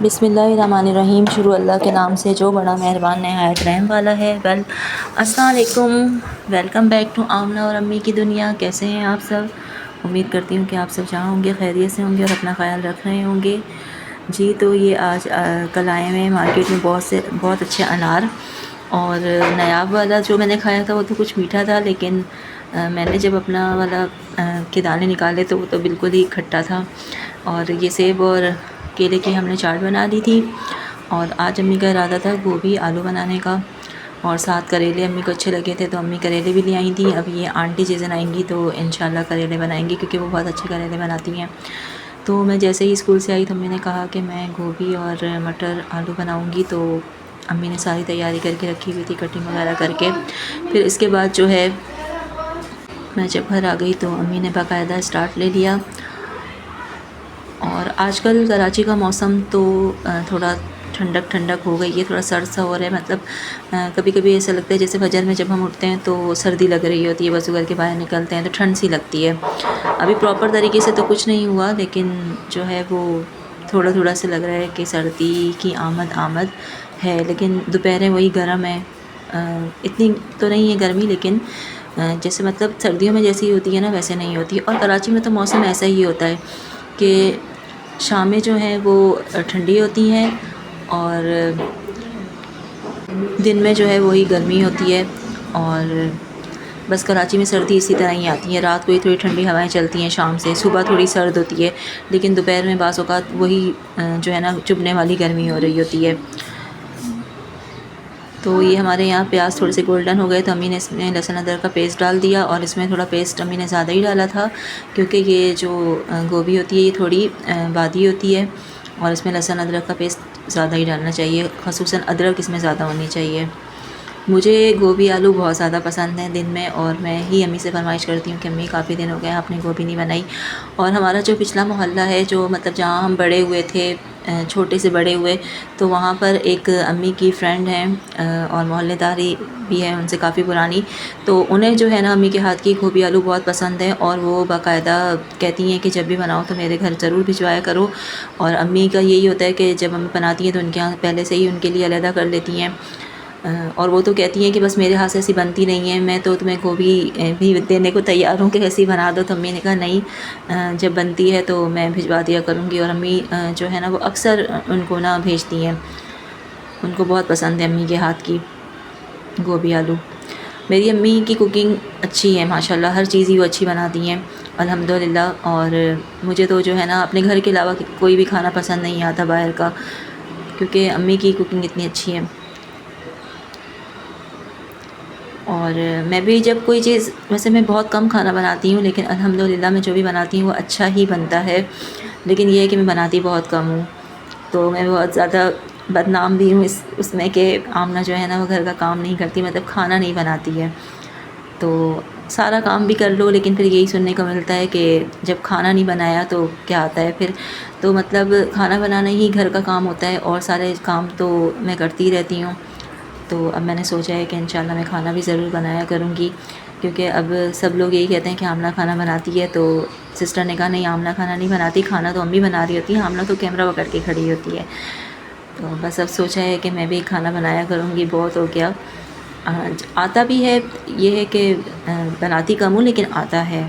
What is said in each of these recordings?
बिस्मिल्लाहिर्रहमानिर्रहीम। शुरू अल्लाह के नाम से जो बड़ा मेहरबान नहायत रहम वाला है। अस्सलाम वालेकुम, वेलकम बैक टू आमना और अम्मी की दुनिया। कैसे हैं आप सब? उम्मीद करती हूँ कि आप सब जहाँ होंगे खैरियत से होंगे और अपना ख्याल रख रहे होंगे। जी, तो ये आज कल आए हुए हैं मार्केट में बहुत अच्छे अनार। और नायाब वाला जो मैंने खाया था वो तो कुछ मीठा था, लेकिन मैंने जब अपना वाला के दाने निकाले तो वो तो बिल्कुल ही खट्टा था। और ये सेब और केले की हमने चाट बना ली थी। और आज अम्मी का इरादा था गोभी आलू बनाने का, और साथ करेले अम्मी को अच्छे लगे थे तो अम्मी करेले भी ले आई थी। अब ये आंटी जिस दिन आएंगी तो इंशाल्लाह करेले बनाएंगी, क्योंकि वो बहुत अच्छे करेले बनाती हैं। तो मैं जैसे ही स्कूल से आई तो अम्मी ने कहा कि मैं गोभी और मटर आलू बनाऊंगी, तो अम्मी ने सारी तैयारी करके रखी हुई थी, कटिंग वगैरह करके। फिर इसके बाद जो है मैं जब घर आ गई तो अम्मी ने बाकायदा स्टार्ट ले लिया। और आजकल कराची का मौसम तो थोड़ा ठंडक ठंडक हो गई है, थोड़ा सर्द सा हो रहा है। मतलब कभी कभी ऐसा लगता है जैसे फजर में जब हम उठते हैं तो सर्दी लग रही होती है, वज़ू करके बाहर निकलते हैं तो ठंड सी लगती है। अभी प्रॉपर तरीके से तो कुछ नहीं हुआ, लेकिन जो है वो थोड़ा थोड़ा से लग रहा है कि सर्दी की आमद है। लेकिन दोपहरें वही गर्म है, इतनी तो नहीं है गर्मी, लेकिन जैसे मतलब सर्दियों में जैसी होती है ना वैसे नहीं होती। और कराची में तो मौसम ऐसा ही होता है कि शामें जो हैं वो ठंडी होती हैं और दिन में जो है वही गर्मी होती है। और बस कराची में सर्दी इसी तरह ही आती है, रात को ही थोड़ी ठंडी हवाएं चलती हैं शाम से, सुबह थोड़ी सर्द होती है, लेकिन दोपहर में बाज़ औक़ात वही जो है ना चुभने वाली गर्मी हो रही होती है। तो ये हमारे यहाँ प्याज थोड़े से गोल्डन हो गए तो अम्मी ने इसमें लहसुन अदरक का पेस्ट डाल दिया। और इसमें थोड़ा पेस्ट अम्मी ने ज़्यादा ही डाला था, क्योंकि ये जो गोभी होती है ये थोड़ी बादी होती है, और इसमें लहसुन अदरक का पेस्ट ज़्यादा ही डालना चाहिए, ख़ुसूसन अदरक इसमें ज़्यादा होनी चाहिए। मुझे गोभी आलू बहुत ज़्यादा पसंद है दिन में, और मैं ही अम्मी से फरमाइश करती हूँ कि अम्मी काफ़ी दिन हो गए आपने गोभी नहीं बनाई। और हमारा जो पिछला मोहल्ला है, जो मतलब जहाँ हम बड़े हुए थे, छोटे से बड़े हुए, तो वहाँ पर एक अम्मी की फ्रेंड हैं और मोहल्लेदारी भी है उनसे काफ़ी पुरानी। तो उन्हें जो है ना अम्मी के हाथ की गोभी आलू बहुत पसंद है, और वो बाकायदा कहती हैं कि जब भी बनाओ तो मेरे घर ज़रूर भिजवाया करो। और अम्मी का यही होता है कि जब अम्मी बनाती हैं तो उनके यहाँ पहले से ही उनके लिए अलहदा कर लेती हैं। और वो तो कहती हैं कि बस मेरे हाथ से ऐसी बनती नहीं है, मैं तो तुम्हें गोभी भी देने को तैयार हूँ कि ऐसी बना दो। तो अम्मी ने कहा नहीं, जब बनती है तो मैं भिजवा दिया करूँगी। और अम्मी जो है ना वो अक्सर उनको ना भेजती हैं, उनको बहुत पसंद है अम्मी के हाथ की गोभी आलू। मेरी अम्मी की कुकिंग अच्छी है माशाल्लाह, हर चीज़ ही वो अच्छी बनाती हैं अल्हम्दुलिल्लाह। और मुझे तो जो है ना अपने घर के अलावा कोई भी खाना पसंद नहीं आता बाहर का, क्योंकि अम्मी की कुकिंग इतनी अच्छी है। और मैं भी जब कोई चीज़, वैसे मैं बहुत कम खाना बनाती हूँ, लेकिन अल्हम्दुलिल्लाह मैं जो भी बनाती हूँ वो अच्छा ही बनता है। लेकिन ये है कि मैं बनाती बहुत कम हूँ, तो मैं बहुत ज़्यादा बदनाम भी हूँ इस उसमें कि आमना जो है ना वो घर का काम नहीं करती, मतलब खाना नहीं बनाती है। तो सारा काम भी कर लो, लेकिन फिर यही सुनने को मिलता है कि जब खाना नहीं बनाया तो क्या आता है फिर। तो मतलब खाना बनाना ही घर का काम होता है, और सारे काम तो मैं करती रहती हूँ। तो अब मैंने सोचा है कि इंशाल्लाह मैं खाना भी ज़रूर बनाया करूँगी, क्योंकि अब सब लोग यही कहते हैं कि आमना खाना बनाती है। तो सिस्टर ने कहा नहीं, आमना खाना नहीं बनाती, खाना तो अम्मी बना रही होती है, आमना तो कैमरा पकड़ के खड़ी होती है। तो बस अब सोचा है कि मैं भी खाना बनाया करूँगी, बहुत हो गया। आता भी है, ये है कि बनाती कम हूँ लेकिन आता है।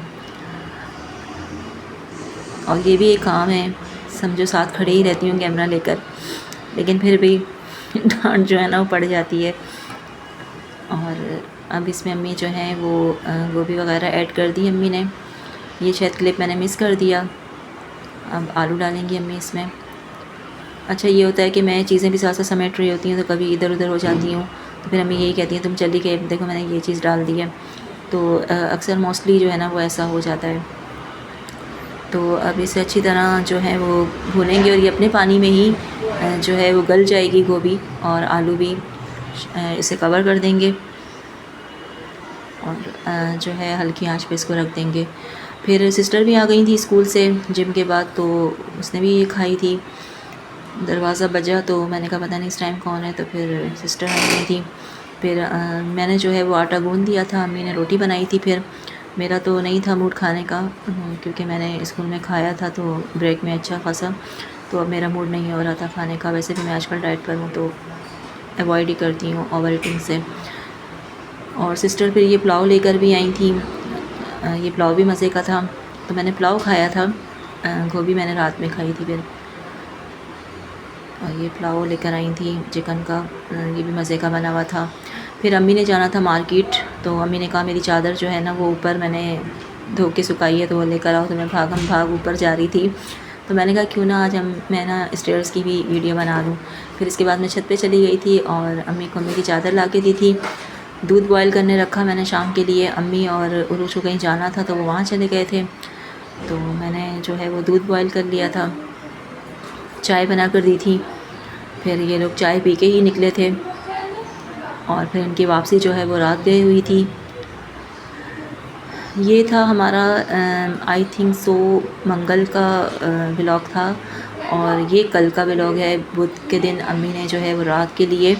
और ये भी एक काम है, समझो साथ खड़े ही रहती हूँ कैमरा लेकर, लेकिन फिर भी डांट जो है ना वो पड़ जाती है। और अब इसमें अम्मी जो है वो गोभी वगैरह ऐड कर दी अम्मी ने। ये शायद क्लिप मैंने मिस कर दिया। अब आलू डालेंगी अम्मी इसमें। अच्छा, ये होता है कि मैं चीज़ें भी साथ साथ समेट रही होती हूँ तो कभी इधर उधर हो जाती हूँ, तो फिर अम्मी यही कहती हैं तुम चली गई, देखो मैंने ये चीज़ डाल दी है। तो अक्सर मोस्टली जो है ना वो ऐसा हो जाता है। तो अब इसे अच्छी तरह जो है वो भूनेंगे, और ये अपने पानी में ही जो है वो गल जाएगी गोभी और आलू भी। इसे कवर कर देंगे और जो है हल्की आंच पे इसको रख देंगे। फिर सिस्टर भी आ गई थी स्कूल से जिम के बाद, तो उसने भी ये खाई थी। दरवाज़ा बजा तो मैंने कहा पता नहीं इस टाइम कौन है, तो फिर सिस्टर आ गई थी। फिर मैंने जो है वो आटा गूँध दिया था, अम्मी ने रोटी बनाई थी। फिर मेरा तो नहीं था मूड खाने का, क्योंकि मैंने स्कूल में खाया था तो ब्रेक में अच्छा खासा। तो अब मेरा मूड नहीं हो रहा था खाने का। वैसे भी मैं आजकल डाइट पर हूँ तो अवॉइड ही करती हूँ ओवर ईटिंग से। और सिस्टर फिर ये पुलाव लेकर भी आई थी। ये पुलाव भी मज़े का था, तो मैंने पुलाव खाया था। गोभी मैंने रात में खाई थी फिर। और ये पुलाव लेकर आई थी चिकन का, ये भी मज़े का बना हुआ था। फिर अम्मी ने जाना था मार्केट, तो अम्मी ने कहा मेरी चादर जो है ना वो ऊपर मैंने धो के सुखाई है तो वो लेकर आओ। तो मैं भाग ऊपर जा रही थी, तो मैंने कहा क्यों ना आज मैं ना स्टेयर्स की भी वीडियो बना लूँ। फिर इसके बाद मैं छत पे चली गई थी और अम्मी को अम्मी की चादर ला के दी थी। दूध बॉयल करने रखा मैंने शाम के लिए। अम्मी और उरुश को कहीं जाना था तो वो वहाँ चले गए थे, तो मैंने जो है वो दूध बॉयल कर लिया था, चाय बना कर दी थी। फिर ये लोग चाय पी के ही निकले थे और फिर इनकी वापसी जो है वो रात गई हुई थी। ये था हमारा आई थिंक सो मंगल का व्लॉग था। और ये कल का व्लॉग है। बुध के दिन अम्मी ने जो है वो रात के लिए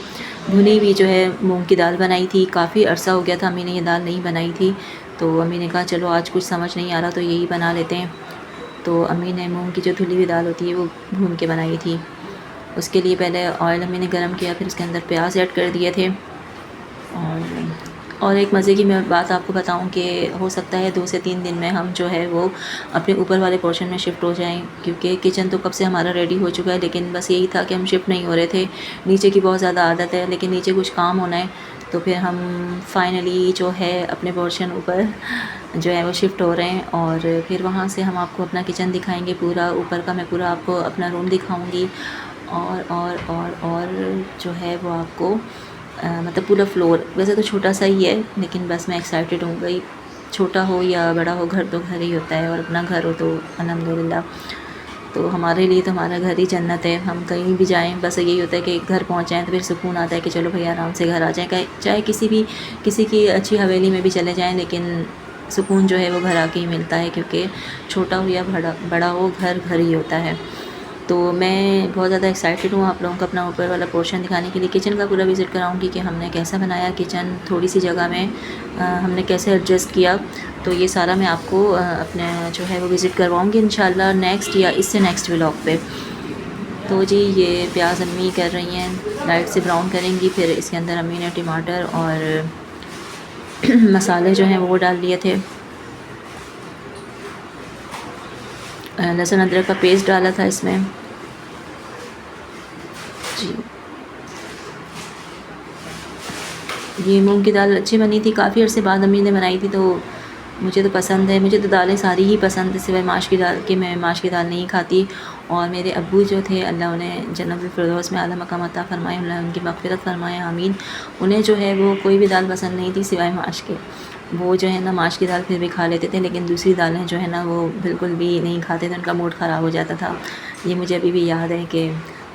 भुनी हुई जो है मूंग की दाल बनाई थी। काफ़ी अरसा हो गया था अम्मी ने ये दाल नहीं बनाई थी, तो अम्मी ने कहा चलो आज कुछ समझ नहीं आ रहा तो यही बना लेते हैं। तो अम्मी ने मूंग की जो धुली हुई दाल होती है वो भून के बनाई थी। उसके लिए पहले ऑयल अम्मी ने गर्म किया, फिर उसके अंदर प्याज ऐड कर दिए थे। और एक मज़े की मैं बात आपको बताऊं कि हो सकता है 2 से 3 दिन में हम जो है वो अपने ऊपर वाले पोर्शन में शिफ्ट हो जाएं, क्योंकि किचन तो कब से हमारा रेडी हो चुका है, लेकिन बस यही था कि हम शिफ्ट नहीं हो रहे थे। नीचे की बहुत ज़्यादा आदत है, लेकिन नीचे कुछ काम होना है, तो फिर हम फाइनली जो है अपने पोर्शन ऊपर जो है वो शिफ्ट हो रहे हैं। और फिर वहाँ से हम आपको अपना किचन दिखाएंगे पूरा, ऊपर का मैं पूरा आपको अपना रूम दिखाऊंगी। और जो है वो आपको मतलब पूरा फ्लोर, वैसे तो छोटा सा ही है, लेकिन बस मैं एक्साइटेड हूँ भाई। छोटा हो या बड़ा हो, घर तो घर ही होता है, और अपना घर हो तो अल्हम्दुलिल्लाह। तो हमारे लिए तो हमारा घर ही जन्नत है। हम कहीं भी जाएं बस यही होता है कि घर पहुँच जाएँ तो फिर सुकून आता है कि चलो भैया आराम से घर आ जाएँ। चाहे किसी की अच्छी हवेली में भी चले जाएँ, लेकिन सुकून जो है वो घर आके ही मिलता है, क्योंकि छोटा हो या बड़ा हो, घर घर ही होता है। तो मैं बहुत ज़्यादा एक्साइटेड हूँ आप लोगों को अपना ऊपर वाला पोर्शन दिखाने के लिए। किचन का पूरा विज़िट कराऊंगी कि हमने कैसा बनाया किचन, थोड़ी सी जगह में हमने कैसे एडजस्ट किया। तो ये सारा मैं आपको अपने जो है वो विज़िट करवाऊंगी इंशाल्लाह नेक्स्ट या इससे नेक्स्ट व्लॉग पे। तो जी ये प्याज अम्मी कर रही हैं, लाइट से ब्राउन करेंगी। फिर इसके अंदर अम्मी ने टमाटर और मसाले जो हैं वो डाल लिए थे। लहसुन अदरक का पेस्ट डाला था इसमें जी। ये मूंग की दाल अच्छी बनी थी, काफ़ी अर्से बाद अम्मी ने बनाई थी, तो मुझे तो पसंद है। मुझे तो दालें सारी ही पसंद है सिवाय माश की दाल के। मैं माश की दाल नहीं खाती। और मेरे अब्बू जो थे, अल्लाह उन्हें जन्नतुल फिरदौस में आला मकाम अता फ़रमाए, अल्लाह उनकी मग़फ़िरत फ़रमाए, आमीन। उन्हें जो है वो कोई भी दाल पसंद नहीं थी सिवाय माश के। वो जो है ना माश की दाल फिर भी खा लेते थे, लेकिन दूसरी दालें जो है ना वो बिल्कुल भी नहीं खाते थे, उनका मूड ख़राब हो जाता था। ये मुझे अभी भी याद है कि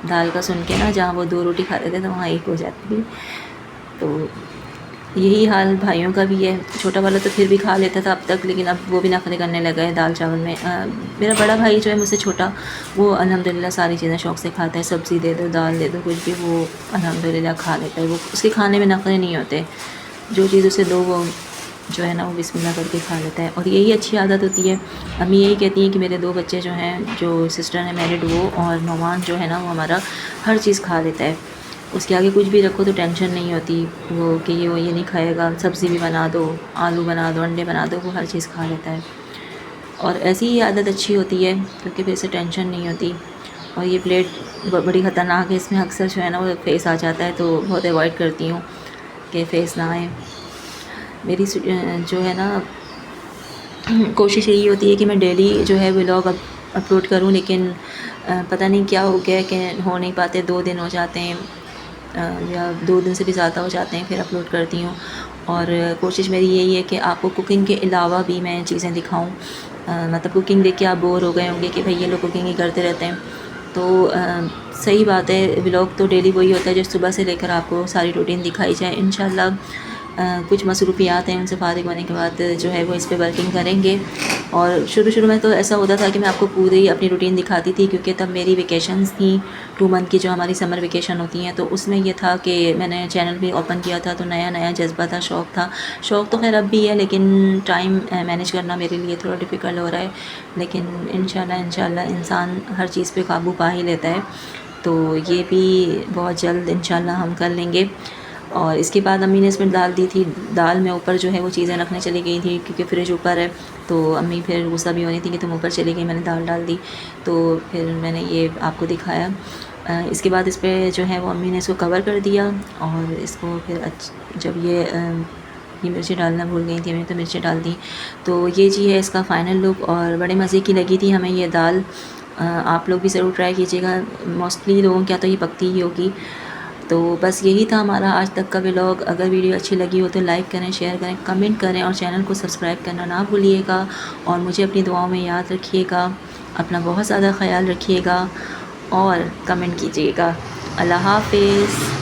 दाल का सुन के ना जहाँ वो 2 रोटी खाते थे तो वहाँ एक हो जाती थी। तो यही हाल भाइयों का भी है। छोटा वाला तो फिर भी खा लेता था अब तक, लेकिन अब वो भी नखरे करने लगा है दाल चावल में। मेरा बड़ा भाई जो है मुझसे छोटा, वो अल्हम्दुलिल्लाह सारी चीज़ें शौक़ से खाता है। सब्ज़ी दे दो, दाल दे दो, कुछ भी वो अल्हम्दुलिल्लाह खा लेता है। वो उसके खाने में नखरे नहीं होते, जो चीज़ उसे दो वो जो है ना वो बिस्मिल्लाह करके खा लेता है। और यही अच्छी आदत होती है। अम्मी यही कहती हैं कि मेरे 2 बच्चे जो हैं, जो सिस्टर हैं मैरिड, वो और नौमान जो है ना वो हमारा हर चीज़ खा लेता है। उसके आगे कुछ भी रखो तो टेंशन नहीं होती वो कि ये नहीं खाएगा। सब्ज़ी भी बना दो, आलू बना दो, अंडे बना दो, वो हर चीज़ खा लेता है। और ऐसी ही आदत अच्छी होती है, क्योंकि फिर से टेंशन नहीं होती। और ये प्लेट बड़ी ख़तरनाक है, इसमें अक्सर जो है ना वो फेस आ जाता है, तो बहुत अवॉइड करती हूँ कि फ़ेस ना आए। मेरी जो है ना कोशिश यही होती है कि मैं डेली जो है व्लॉग अपलोड करूं, लेकिन पता नहीं क्या हो गया कि हो नहीं पाते। 2 दिन हो जाते हैं या 2 दिन से भी ज़्यादा हो जाते हैं, फिर अपलोड करती हूँ। और कोशिश मेरी यही है कि आपको कुकिंग के अलावा भी मैं चीज़ें दिखाऊं। मतलब कुकिंग देख के आप बोर हो गए होंगे कि भाई ये लोग कुकिंग ही करते रहते हैं, तो सही बात है। व्लॉग तो डेली वही होता है जो सुबह से लेकर आपको सारी रूटीन दिखाई जाए। इंशाल्लाह कुछ मसरूफियात हैं उनसे फ़ारिग होने के बाद जो है वो इस पे वर्किंग करेंगे। और शुरू में तो ऐसा होता था कि मैं आपको पूरी अपनी रूटीन दिखाती थी, क्योंकि तब मेरी वेकेशंस थी 2 मंथ की, जो हमारी समर वेकेशन होती हैं। तो उसमें ये था कि मैंने चैनल भी ओपन किया था, तो नया जज्बा था, शौक़ था। शौक़ तो खैर अब भी है, लेकिन टाइम मैनेज करना मेरे लिए थोड़ा डिफ़िकल्ट हो रहा है। लेकिन इंशाल्लाह इंसान हर चीज़ पे काबू पा ही लेता है। तो ये भी बहुत जल्द इंशाल्लाह हम कर लेंगे। और इसके बाद अम्मी ने इसमें दाल दी थी। दाल में ऊपर जो है वो चीज़ें रखने चली गई थी, क्योंकि फ्रिज ऊपर है। तो अम्मी फिर गुस्सा भी हो रही थी कि तुम ऊपर चली गई, मैंने दाल डाल दी। तो फिर मैंने ये आपको दिखाया। इसके बाद इस पे जो है वो अम्मी ने इसको कवर कर दिया। और इसको फिर जब ये मिर्ची डालना भूल गई थी, मैंने तो मिर्ची डाल दी। तो ये जी है इसका फ़ाइनल लुक, और बड़े मज़े की लगी थी हमें ये दाल। आप लोग भी ज़रूर ट्राई कीजिएगा। मोस्टली लोगों के यहाँ तो ये पकती ही होगी। तो बस यही था हमारा आज तक का व्लॉग। अगर वीडियो अच्छी लगी हो तो लाइक करें, शेयर करें, कमेंट करें, और चैनल को सब्सक्राइब करना ना भूलिएगा। और मुझे अपनी दुआओं में याद रखिएगा। अपना बहुत ज़्यादा ख़याल रखिएगा और कमेंट कीजिएगा। अल्लाह हाफ़िज़।